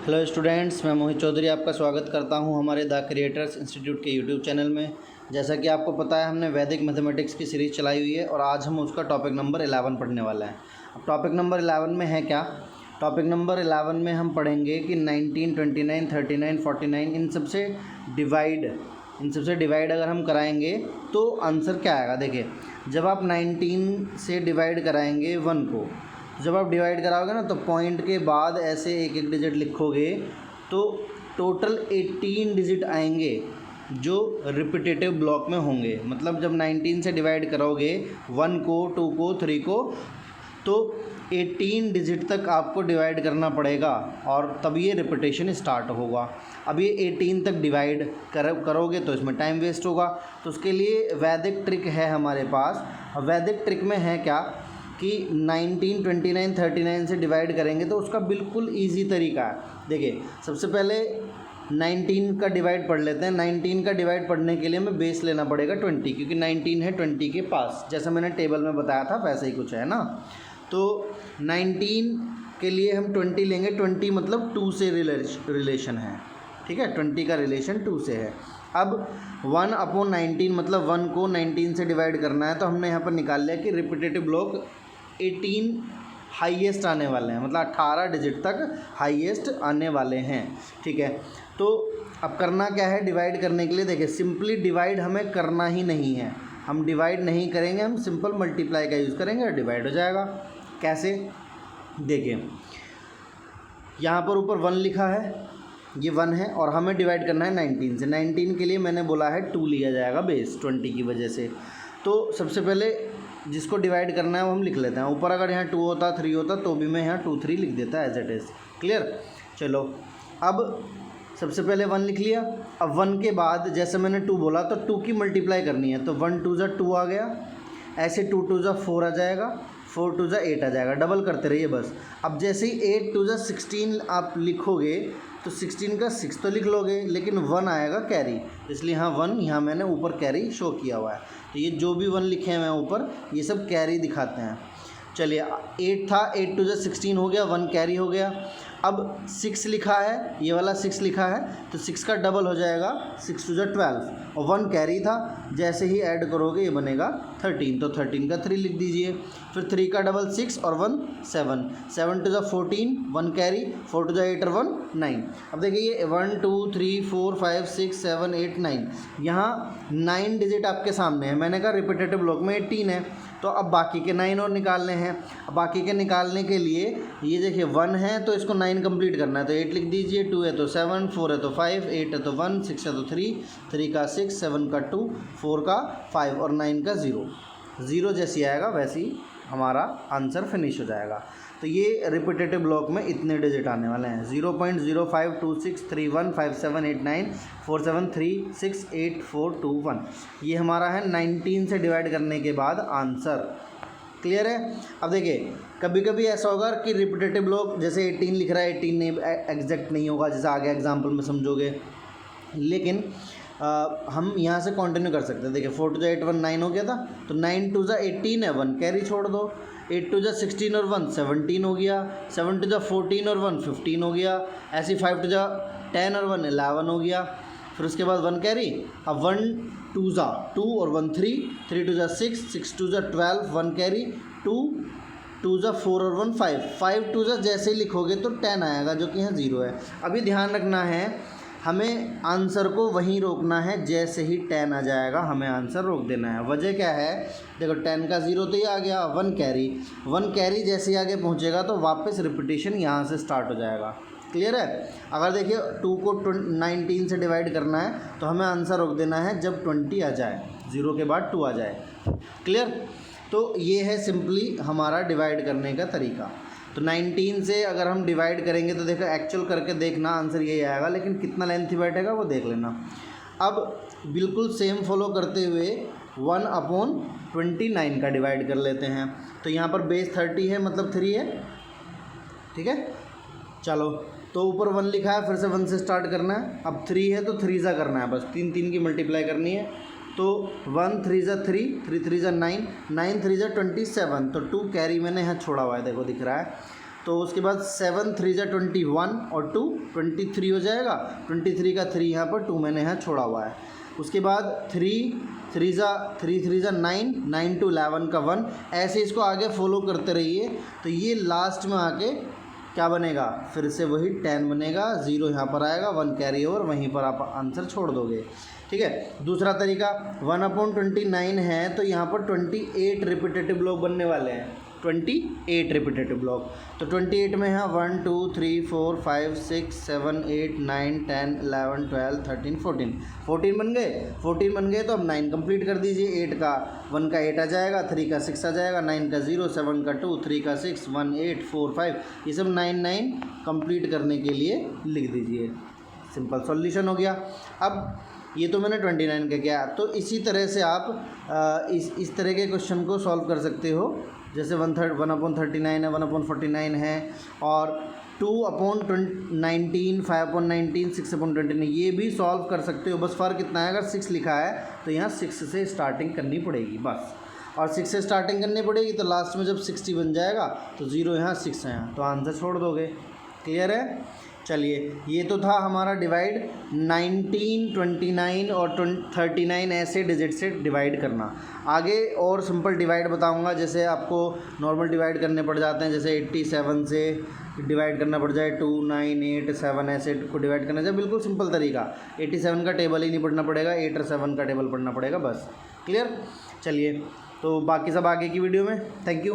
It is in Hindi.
हेलो स्टूडेंट्स, मैं मोहित चौधरी आपका स्वागत करता हूं हमारे द क्रिएटर्स इंस्टीट्यूट के यूट्यूब चैनल में। जैसा कि आपको पता है, हमने वैदिक मैथमेटिक्स की सीरीज़ चलाई हुई है और आज हम उसका टॉपिक नंबर 11 पढ़ने वाले हैं। अब टॉपिक नंबर 11 में है क्या? टॉपिक नंबर 11 में हम पढ़ेंगे कि 19, 29, 39, 49 इन सबसे डिवाइड अगर हम कराएंगे तो आंसर क्या आएगा। देखिए, जब आप 19 से डिवाइड कराएंगे 1 को, जब आप डिवाइड कराओगे ना तो पॉइंट के बाद ऐसे एक एक डिजिट लिखोगे तो टोटल 18 डिजिट आएंगे जो रिपीटेटिव ब्लॉक में होंगे। मतलब जब 19 से डिवाइड करोगे 1 को, 2 को, 3 को, तो 18 डिजिट तक आपको डिवाइड करना पड़ेगा और तब ये रिपीटेशन स्टार्ट होगा। अब ये 18 तक डिवाइड करोगे तो इसमें टाइम वेस्ट होगा, तो उसके लिए वैदिक ट्रिक है हमारे पास। वैदिक ट्रिक में है क्या कि 19, 29, 39 से डिवाइड करेंगे तो उसका बिल्कुल इजी तरीका है। देखिए, सबसे पहले 19 का डिवाइड पढ़ लेते हैं। 19 का डिवाइड पढ़ने के लिए हमें बेस लेना पड़ेगा 20, क्योंकि 19 है 20 के पास, जैसा मैंने टेबल में बताया था वैसे ही कुछ है ना। तो 19 के लिए हम 20 लेंगे। 20 मतलब 2 से रिलेशन है, ठीक है। 20 का रिलेशन 2 से है। अब 1/19 मतलब 1 को 19 से डिवाइड करना है, तो हमने यहाँ पर निकाल लिया कि रिपीटेटिव ब्लॉक 18 हाईएस्ट आने वाले हैं, मतलब 18 डिजिट तक हाईएस्ट आने वाले हैं, ठीक है। तो अब करना क्या है डिवाइड करने के लिए? देखिए, सिंपली डिवाइड हमें करना ही नहीं है, हम डिवाइड नहीं करेंगे, हम सिंपल मल्टीप्लाई का यूज़ करेंगे और डिवाइड हो जाएगा। कैसे? देखिए, यहाँ पर ऊपर 1 लिखा है, ये 1 है और हमें डिवाइड करना है 19 से। 19 के लिए मैंने बोला है 2 लिया जाएगा बेस 20 की वजह से। तो सबसे पहले जिसको डिवाइड करना है वो हम लिख लेते हैं। ऊपर अगर यहाँ 2 होता, 3 होता तो भी मैं यहाँ 2, 3 लिख देता एज इट इज़। क्लियर? चलो, अब सबसे पहले 1 लिख लिया। अब 1 के बाद जैसे मैंने 2 बोला तो 2 की मल्टीप्लाई करनी है, तो 1 2 2 आ गया, ऐसे 2 2 4 आ जाएगा, 4 2 8 आ जाएगा। डबल करते रहिए बस। अब जैसे ही 8 2 16 आप लिखोगे तो 16 का 6 तो लिख लोगे, लेकिन 1 आएगा कैरी, इसलिए हाँ 1 यहाँ मैंने ऊपर कैरी शो किया हुआ है। तो ये जो भी 1 लिखे हैं मैं ऊपर, ये सब कैरी दिखाते हैं। चलिए, 8 था, 8 2 16 हो गया, 1 कैरी हो गया। अब 6 लिखा है, ये वाला 6 लिखा है, तो 6 का डबल हो जाएगा, 6 2 12 और 1 कैरी था, जैसे ही ऐड करोगे ये बनेगा 13, तो 13 का 3 लिख दीजिए। फिर 3 का डबल 6 और 1 7, 7 2 14, 1 कैरी, 4 2 8 और 1 9। अब देखिए, ये 1 2 3 4 5 6 7 8 9, यहाँ 9 डिजिट आपके सामने है। मैंने कहा रिपीटेटिव ब्लॉक में 18 है, तो अब बाकी के 9 और निकालने हैं। अब बाकी के निकालने के लिए ये देखिए 1 है तो इसको 9 कंप्लीट करना है, तो 8 लिख दीजिए, 2 है तो 7, 4 है तो 5, 8 है तो 1, 6 है तो 3, 3 का 6, 7 का 2, 4 का 5 और 9 का 0। 0 जैसी आएगा वैसी हमारा आंसर फिनिश हो जाएगा। तो ये रिपीटेटिव ब्लॉक में इतने डिजिट आने वाले हैं, 0.052631578947368421। ये हमारा है 19 से डिवाइड करने के बाद आंसर। क्लियर है? अब देखिए, कभी कभी ऐसा होगा कि रिपीटेटिव ब्लॉक जैसे 18 लिख रहा है, 18 नहीं एग्जैक्ट नहीं होगा, जैसे आगे एग्जाम्पल में समझोगे, लेकिन हम यहाँ से कंटिन्यू कर सकते हैं। देखिए, 4 2 8 1 9 हो गया था, तो 9 2 18 है, 1 कैरी छोड़ दो। 8 2 16 और 1 17 हो गया, 7 2 14 और 1 15 हो गया, ऐसे 5 2 10 और 1 11 हो गया। फिर उसके बाद 1 कैरी। अब 1 2 2 और 1 3, 3 2 6, 6 2 12, 1 कैरी, 2 2 4 और 1 5, 5 2 जैसे ही लिखोगे तो 10 आएगा, जो कि यहाँ 0 है। अभी ध्यान रखना है, हमें आंसर को वहीं रोकना है, जैसे ही 10 आ जाएगा हमें आंसर रोक देना है। वजह क्या है? देखो, 10 का 0 तो ये आ गया, 1 कैरी जैसे ही आगे पहुंचेगा तो वापस रिपीटेशन यहाँ से स्टार्ट हो जाएगा। क्लियर है? अगर देखिए 2 को 19 से डिवाइड करना है तो हमें आंसर रोक देना है जब 20 आ जाए, 0 के बाद 2 आ जाए। क्लियर? तो ये है सिंपली हमारा डिवाइड करने का तरीका। तो 19 से अगर हम डिवाइड करेंगे तो देखो, एक्चुअल करके देखना आंसर यही आएगा, लेकिन कितना लेंथ बैठेगा वो देख लेना। अब बिल्कुल सेम फॉलो करते हुए 1/29 का डिवाइड कर लेते हैं। तो यहाँ पर बेस 30 है, मतलब 3 है, ठीक है। चलो, तो ऊपर 1 लिखा है, फिर से 1 से स्टार्ट करना है। अब 3 है तो 3 सा करना है, बस 3 3 की मल्टीप्लाई करनी है। तो 1 3 3, 3 3 9, 9 3 27, तो 2 कैरी मैंने यहाँ छोड़ा हुआ है, देखो दिख रहा है। तो उसके बाद 7 3 जा 21 और 2 23 हो जाएगा। 23 का 3 यहाँ पर 2 मैंने यहाँ छोड़ा हुआ है। उसके बाद 3 3 जा 9, 9 to 11 का 1, ऐसे इसको आगे फॉलो करते रहिए। तो ये लास्ट में आके क्या बनेगा, फिर से वही 10 बनेगा, 0 यहाँ पर आएगा, 1 कैरी ओवर, वहीं पर आप आंसर छोड़ दोगे। ठीक है। दूसरा तरीका 1/29 है तो यहाँ पर 28 रिपीटेटिव ब्लॉक बनने वाले हैं, 28 रिपीटेटिव ब्लॉक। तो 28 में है 1 2 3 4 5 6 7 8 9 10 11 12 13 14 14 बन गए। 14 बन गए तो अब 9 कंप्लीट कर दीजिए। 8 का 1 का 8 आ जाएगा, 3 का 6 आ जाएगा, 9 का 0, 7 का 2, 3 का 6, 1 8 4 5, ये सब 9 9 कंप्लीट करने के लिए लिख दीजिए। सिंपल सॉल्यूशन हो गया। अब ये तो मैंने 29 का किया। तो इसी तरह से आप इस तरह के क्वेश्चन को सॉल्व कर सकते हो। जैसे 1/39 है, 1/49 है, और 2/19, 5/19, 6/29, ये भी सॉल्व कर सकते हो। बस फ़र्क इतना है, अगर 6 लिखा है तो यहाँ 6 से स्टार्टिंग करनी पड़ेगी बस, और 6 से स्टार्टिंग करनी पड़ेगी। तो लास्ट में जब 60 बन जाएगा तो 0 यहाँ 6 है, तो आंसर छोड़ दोगे। क्लियर है। चलिए, ये तो था हमारा डिवाइड 19, 29 और 39 ऐसे डिजिट से डिवाइड करना। आगे और सिंपल डिवाइड बताऊंगा, जैसे आपको नॉर्मल डिवाइड करने पड़ जाते हैं, जैसे 87 से डिवाइड करना पड़ जाए 2 9 8 7, ऐसे को डिवाइड करना चाहिए। बिल्कुल सिंपल तरीका, 87 का टेबल ही नहीं पढ़ना पड़ेगा, 8 और 7 का टेबल पढ़ना पड़ेगा बस। क्लियर। चलिए, तो बाकी सब आगे की वीडियो में। Thank you.